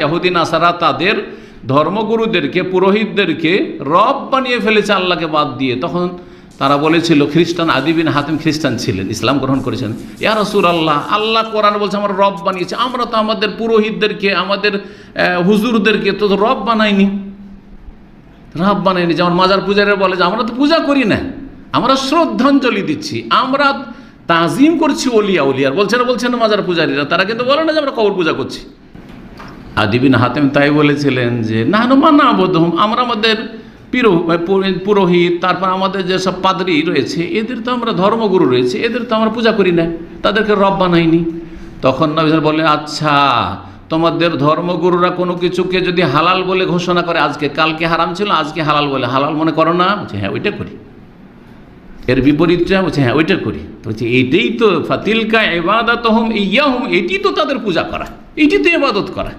ইহুদি নাসারা তাদের ধর্মগুরুদেরকে, পুরোহিতদেরকে রব বানিয়ে ফেলেছে আল্লাহকে বাদ দিয়ে। তখন তারা বলেছিল, খ্রিস্টান আদি বিন হাতিম খ্রিস্টান ছিলেন, ইসলাম গ্রহণ করেছেন, ইয়া রাসূলুল্লাহ, আল্লাহ কোরআন বলছে আমরা রব বানিয়েছি, আমরা তো আমাদের পুরোহিতদেরকে, আমাদের হুজুরদেরকে তো রব বানাইনি, রব বানাইনি। যেমন মাজার পূজারে বলে যে আমরা তো পূজা করি না, আমরা শ্রদ্ধাঞ্জলি দিচ্ছি, আমরা তাজিম করছি ওলিয়া উলিয়ার। বলছেন না মাজার পূজারীরা, তারা কিন্তু বলে না যে আমরা কবর পূজা করছি। আদি বিন হাতিম তাই বলেছিলেন যে নাহনু মানাবুদুহুম, আমরা আমাদের পুরোহিত, তারপর আমাদের যেসব পাদ্রী রয়েছে, এদের তো আমরা ধর্মগুরু রয়েছে, এদের তো আমরা পূজা করি না, তাদেরকে রব বানাইনি। তখন নবী বললেন, আচ্ছা তোমাদের ধর্মগুরুরা কোনো কিছুকে যদি হালাল বলে ঘোষণা করে, আজকে কালকে হারাম ছিল আজকে হালাল বলে, হালাল মনে করো না? বলছে হ্যাঁ ওইটা করি। এর বিপরীতটা বলছে হ্যাঁ ওইটা করি। তো বলছে এইটাই তো ফাতিলকা ইবাদাতুহুম ইয়াহুম, এটি তো তাদের পূজা করা, এটি তো ইবাদত করা।